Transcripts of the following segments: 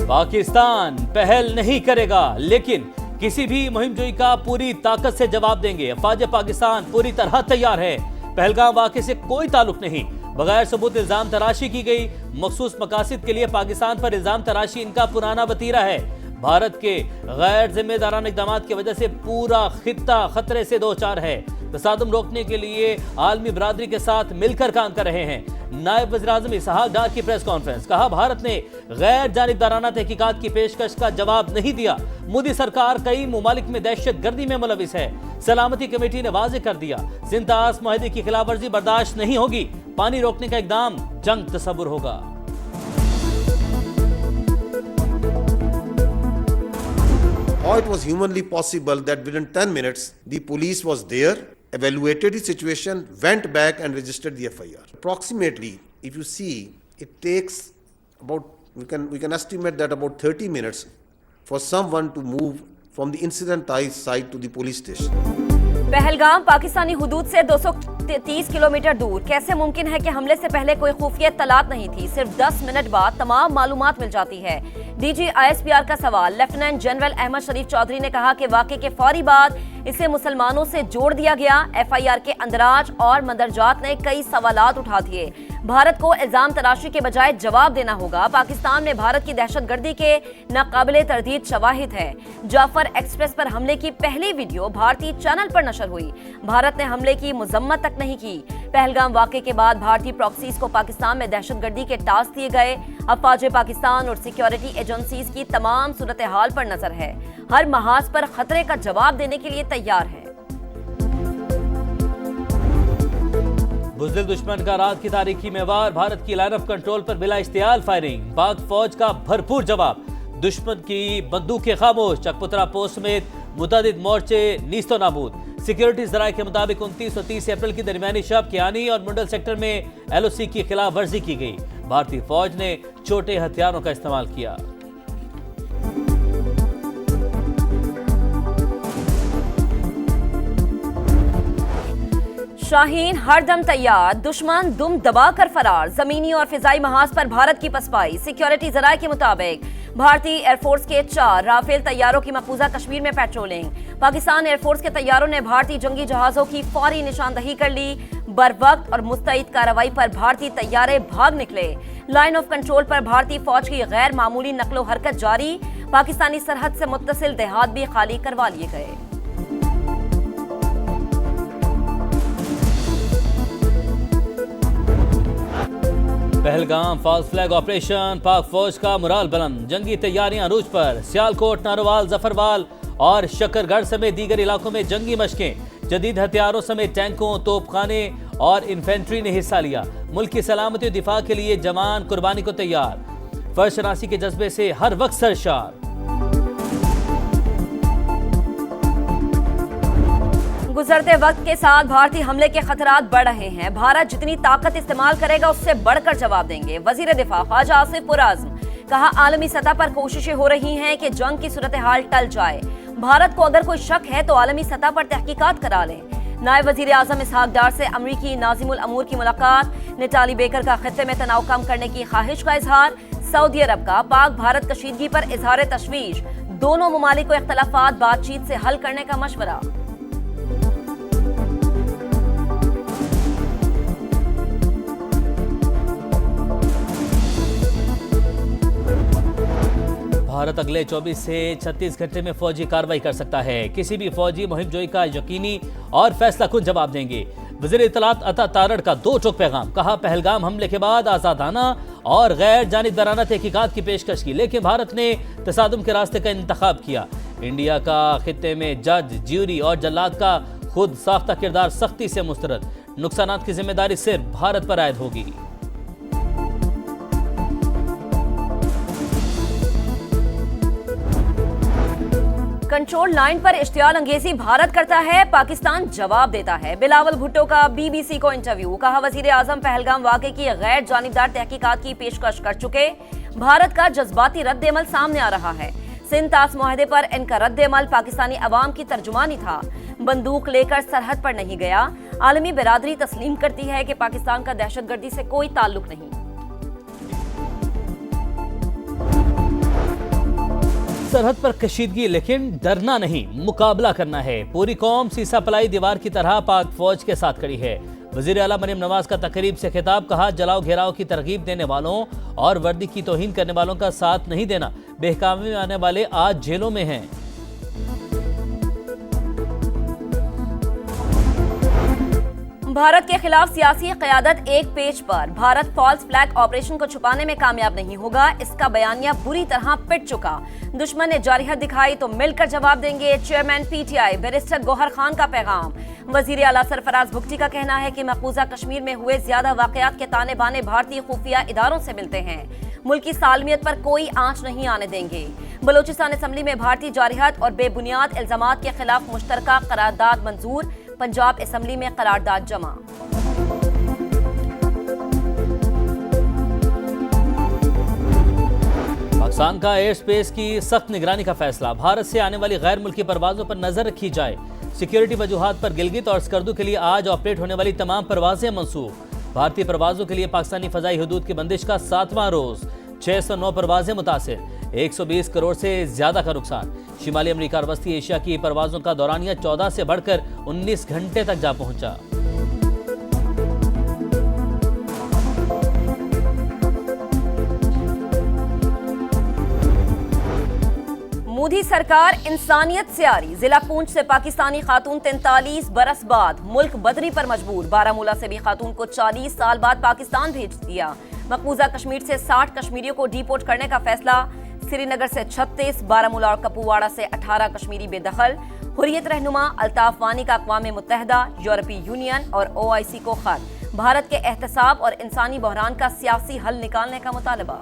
पाकिस्तान पहल नहीं करेगा, लेकिन किसी भी मुहिमजोई का पूरी ताकत से जवाब देंगे। अफवाज पाकिस्तान पूरी तरह तैयार है। पहलगाम वाक़े से कोई ताल्लुक नहीं, बगैर सबूत इल्जाम तराशी की गई। मखसूस मकासद के लिए पाकिस्तान पर इल्जाम तराशी इनका पुराना वतीरा है। भारत के गैर जिम्मेदाराना इक़दाम की वजह से पूरा खित्ता खतरे से दो चार है। तसादुम रोकने के लिए आलमी बरादरी के साथ मिलकर काम कर रहे हैं। नायब वज़ीर-ए-आज़म इसहाक डार की प्रेस कॉन्फ्रेंस, कहा भारत ने गैर जानिबदाराना तहकीकात की पेशकश का जवाब नहीं दिया। मोदी सरकार कई मुमालिक में दहशत गर्दी में मुलविस है। सलामती कमेटी ने वाज़ेह कर दिया, सिंतास मुआहदे की खिलाफ वर्जी बर्दाश्त नहीं होगी। पानी रोकने का इक़दाम जंग तसव्वुर होगा। How it was humanly possible that within 10 minutes the police was there, evaluated the situation, went back and registered the FIR. Approximately, if you see, it takes about, we can estimate that about 30 minutes for someone to move from the incident site to the police station. Pahalgam Pakistani हुदूद से 230 kilometre दूर। कैसे मुमकिन है कि हमले से पहले कोई खुफिया इत्तलात नहीं थी? सिर्फ 10 मिनट बाद तमाम मालूमात मिल जाती है। डीजी ISPR का सवाल। लेफ्टिनेंट जनरल अहमद शरीफ चौधरी ने कहा कि वाक़े के फौरी बाद इसे मुसलमानों से जोड़ दिया गया। FIR के अंदराज और मंदरजात ने कई सवालात उठा दिए। भारत को इल्जाम तराशी के बजाय जवाब देना होगा। पाकिस्तान में भारत की दहशतगर्दी के नाकाबिले तरदीद शवाहिद है। जाफर एक्सप्रेस पर हमले की पहली वीडियो भारतीय चैनल पर नशर हुई। भारत ने हमले की मजम्मत तक नहीं की। पहलगाम वाक़े के बाद भारतीय प्रॉक्सीज को पाकिस्तान में दहशतगर्दी के टास्क दिए गए। अफवाज पाकिस्तान और सिक्योरिटी एजेंसीज की तमाम सूरत हाल पर नजर है। हर महाज पर खतरे का जवाब देने के लिए तैयार है। बुज़दिल दुश्मन का रात की तारीखी में वार। भारत की लाइन ऑफ कंट्रोल पर बिला इश्तियाल फायरिंग। पाक फौज का भरपूर जवाब। दुश्मन की बंदूकें खामोश। चकपुतरा पोस्ट समेत मुतअद्दिद मोर्चे नीस्तो नाबूद। सिक्योरिटी जराये के मुताबिक 29 और 30 अप्रैल की दरमियानी शब कियानी और मुंडल सेक्टर में LOC की खिलाफ वर्जी की गई। भारतीय फौज ने छोटे हथियारों का इस्तेमाल किया। शाहीन हरदम तैयार, दुश्मन दुम दबाकर फरार। जमीनी और फिजाई महाज पर भारत की पसपाई। सिक्योरिटी जराये के मुताबिक भारतीय एयरफोर्स के 4 राफेल तैयारों की मकबूजा कश्मीर में पेट्रोलिंग। पाकिस्तान एयरफोर्स के तैयारों ने भारतीय जंगी जहाजों की फौरी निशानदही कर ली। बरवक्त और मुस्तैद कार्रवाई पर भारतीय तैयारे भाग निकले। लाइन ऑफ कंट्रोल पर भारतीय फौज की गैर मामूली नकलो हरकत जारी। पाकिस्तानी सरहद से मुत्तसिल देहात भी खाली करवा लिए गए। Pahalgam false flag operation. Pak फौज का मुराल बुलंद। जंगी तैयारियां अरूज पर। सियालकोट, नारोवाल, जफरवाल और शकरगढ़ समेत दीगर इलाकों में जंगी मशकें। जदीद हथियारों समेत टैंकों, तोपखाने और इन्फेंट्री ने हिस्सा लिया। मुल्क की सलामती और दिफा के लिए जवान कुर्बानी को तैयार। फर्शनासी के जज्बे से हर वक्त सरशार। गुजरते वक्त के साथ भारतीय हमले के खतरात बढ़ रहे हैं। भारत जितनी ताकत इस्तेमाल करेगा उससे बढ़कर जवाब देंगे। वजीर दिफा ख्वाजा आसिफ पुरआज़्म, कहा आलमी सतह पर कोशिशें हो रही हैं कि जंग की सूरत हाल टल जाए। भारत को अगर कोई शक है तो आलमी सतह पर तहकीकात करा लें। नायब वज़ीर-ए-आज़म इसहाक डार से अमरीकी नाज़िमुल अमूर की मुलाकात। नेटाली बेकर का खित्ते में तनाव कम करने की ख्वाहिश का इजहार। सऊदी अरब का पाक भारत कशीदगी पर इजहार तशवीश। दोनों मुमालिक को इख्तलाफात बातचीत से हल करने का मशवरा। भारत अगले 24 से 36 घंटे में फौजी कार्रवाई कर सकता है। किसी भी फौजी मुहिमजोई का यकीनी और फैसलाकुन जवाब देंगे। वज़ीर इत्तलात अता तारड़ का 2 टोक पैगाम। कहा पहलगाम हमले के बाद आज़ादाना और गैर जानिबदाराना तहकीकात की पेशकश की, लेकिन भारत ने तसादुम के रास्ते का इंतखाब किया। इंडिया का खित्ते में जज, ज्यूरी और जल्लाद का खुद साख्ता किरदार सख्ती से मुस्तरद। नुकसानात की जिम्मेदारी सिर्फ भारत पर आयद होगी। कंट्रोल लाइन पर इश्तियाल अंगेजी भारत करता है, पाकिस्तान जवाब देता है। बिलावल भुट्टो का BBC को इंटरव्यू। कहा वजीर आजम पहलगाम वाक़े की गैर जानिबदार तहकीकात की पेशकश कर चुके। भारत का जज्बाती रद्द-ए-अमल सामने आ रहा है। सिंतास मुआहदे पर इनका रद्द-ए-अमल पाकिस्तानी अवाम की तर्जुमानी था। बंदूक लेकर सरहद पर नहीं गया। आलमी बिरादरी तस्लीम करती है कि पाकिस्तान का दहशतगर्दी से कोई ताल्लुक नहीं। सरहद पर कशीदगी, लेकिन डरना नहीं, मुकाबला करना है। पूरी कौम सीसा पलाई दीवार की तरह पाक फौज के साथ खड़ी है। वजीर आला मरियम नवाज का तकरीब से खिताब, कहा जलाओ घेराव की तरगीब देने वालों और वर्दी की तौहीन करने वालों का साथ नहीं देना। बेहकामी में आने वाले आज जेलों में हैं। भारत के खिलाफ सियासी क़यादत एक पेज पर। भारत फॉल्स फ्लैग ऑपरेशन को छुपाने में कामयाब नहीं होगा, इसका बयानिया बुरी तरह पिट चुका। दुश्मन ने जारहियत दिखाई तो मिलकर जवाब देंगे। Chairman PTI barrister Gauhar Khan का पैगाम। वजीर आला सरफराज भुगटी का कहना है कि मकबूजा कश्मीर में हुए ज्यादा वाकयात के ताने बाने भारतीय खुफिया इदारों से मिलते हैं। मुल्क की सालमियत पर कोई आंच नहीं आने देंगे। बलोचिस्तान असम्बली में भारतीय जारहियत और बेबुनियाद इल्जामात के खिलाफ मुश्तरका करारदाद मंजूर। पंजाब असम्बली में करारदाद जमा। पाकिस्तान का एयर स्पेस की सख्त निगरानी का फैसला। भारत से आने वाली गैर मुल्की परवाजों पर नजर रखी जाए। सिक्योरिटी वजूहात पर गिलगित और स्कर्दू के लिए आज ऑपरेट होने वाली तमाम परवाजें मंसूख। भारतीय परवाजों के लिए पाकिस्तानी फजाई हदूद की बंदिश का 7वां रोज। 609 परवाजें मुतासिर, 120 करोड़ से ज्यादा का नुकसान। शिमाली अमेरिका और वस्ती एशिया की परवाजों का दौरानिया 14 से बढ़कर 19 घंटे तक जा पहुंचा। मोदी सरकार इंसानियत से आ रही। जिला पूंछ से पाकिस्तानी खातून 43 बरस बाद मुल्क बदरी पर मजबूर। बारामूला से भी खातून को 40 साल बाद पाकिस्तान भेज दिया। मकबूजा कश्मीर से 60 कश्मीरियों को डिपोर्ट करने का फैसला। श्रीनगर से 36, बारामूला और कपुवाड़ा से 18 कश्मीरी बेदखल। हुर्रियत रहनुमा अल्ताफ वानी का अक़वाम मुत्तहिदा, यूरोपीय यूनियन और OIC को खत। भारत के एहतसाब और इंसानी बहरान का सियासी हल निकालने का मुतालबा।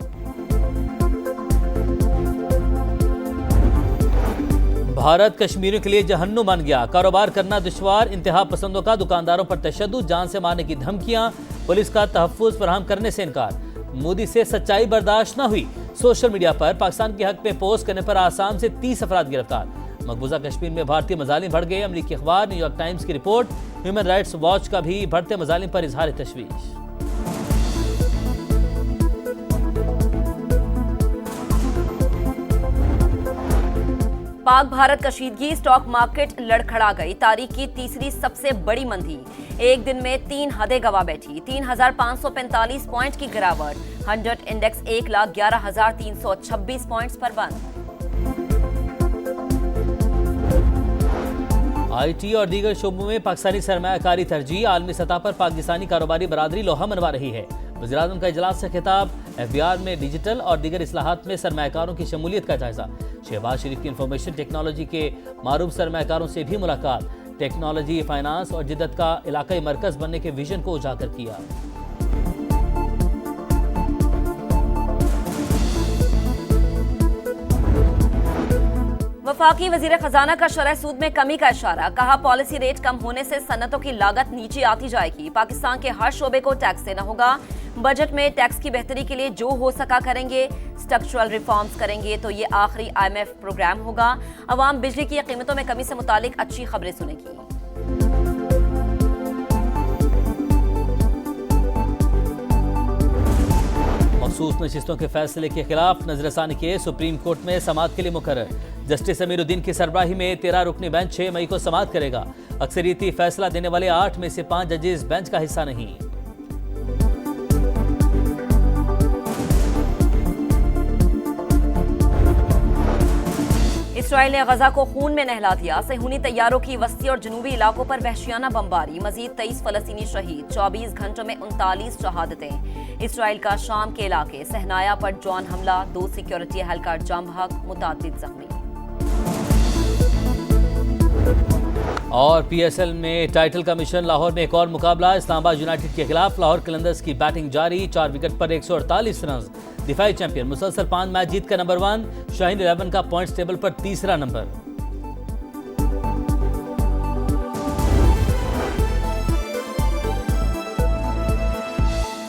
भारत कश्मीरियों के लिए जहन्नुम बन गया, कारोबार करना दुश्वार। इंतहा पसंदों का दुकानदारों पर तशद्दुद, जान से मारने की धमकियां, पुलिस का तहफ्फुज़ फराहम करने से इनकार। मोदी से सच्चाई बर्दाश्त न हुई। सोशल मीडिया पर पाकिस्तान के हक में पोस्ट करने पर आसाम से 30 अफराद गिरफ्तार। मकबूजा कश्मीर में भारतीय मजालिम बढ़ गए। अमरीकी अखबार न्यूयॉर्क टाइम्स की रिपोर्ट। ह्यूमन राइट्स वॉच का भी बढ़ते मजालिम पर इजहार तशवीश। पाक भारत कशीदगी, स्टॉक मार्केट लड़खड़ा गई। तारीख की तीसरी सबसे बड़ी मंदी। एक दिन में 3 हदें गवा बैठी। 3,545 पॉइंट की गिरावट। 100 इंडेक्स 1,11,326 पॉइंट्स पर बंद। IT और दीगर शोबों में पाकिस्तानी सरमायाकारी तरजीह। आलमी सतह पर पाकिस्तानी कारोबारी बरादरी लोहा मनवा रही है। वज़ीर-ए-आज़म का इजलास से खिताब। FBR में डिजिटल और दीगर इस्लाहात में सरमायाकारों की शमूलियत का जायजा। शहबाज शरीफ की इंफॉर्मेशन टेक्नोलॉजी के मारूफ सरमायाकारों से भी मुलाकात। टेक्नोलॉजी, फाइनेंस और जिद्दत का इलाकाई मरकज बनने के विजन को उजागर किया। वफाकी वजीर खजाना का शरह सूद में कमी का इशारा। कहा पॉलिसी रेट कम होने से सनतों की लागत नीचे आती जाएगी। पाकिस्तान के हर शोबे को टैक्स देना होगा। बजट में टैक्स की बेहतरी के लिए जो हो सका करेंगे। स्ट्रक्चरल रिफॉर्म्स करेंगे तो ये आखिरी IMF प्रोग्राम होगा। अवाम बिजली की कीमतों में कमी से मुतालिक अच्छी खबरें सुनेगी। मखसूस नशिस्तों के फैसले के खिलाफ नजरसानी के सुप्रीम कोर्ट में समाअत के लिए मुकर्रर। जस्टिस अमीरुद्दीन की सरबराही में 13 रुकनी बेंच 6 मई को समाअत करेगा। अक्सरियती फैसला देने वाले 8 में से 5 जजेस बेंच का हिस्सा नहीं। इसराइल ने गजा को खून में नहला दिया। सेहूनी तैयारों की वस्ती और जनूबी इलाकों पर वहशियाना बमबारी। मजीद 23 फलस्तीनी शहीद। 24 घंटों में 39 शहादतें। इसराइल का शाम के इलाके सहनाया पर ड्रोन हमला। 2 सिक्योरिटी एहलकार जाम बहक, मुतादिद जख्मी। और PSL में टाइटल का मिशन। लाहौर में एक और मुकाबला। इस्लामाबाद यूनाइटेड के खिलाफ लाहौर कलंदर्स की बैटिंग जारी। 4 विकेट पर 148 रन। दिफाई चैंपियन मुसलसल 5 मैच जीत कर नंबर 1। शाहीन 11 का पॉइंट्स टेबल पर तीसरा नंबर।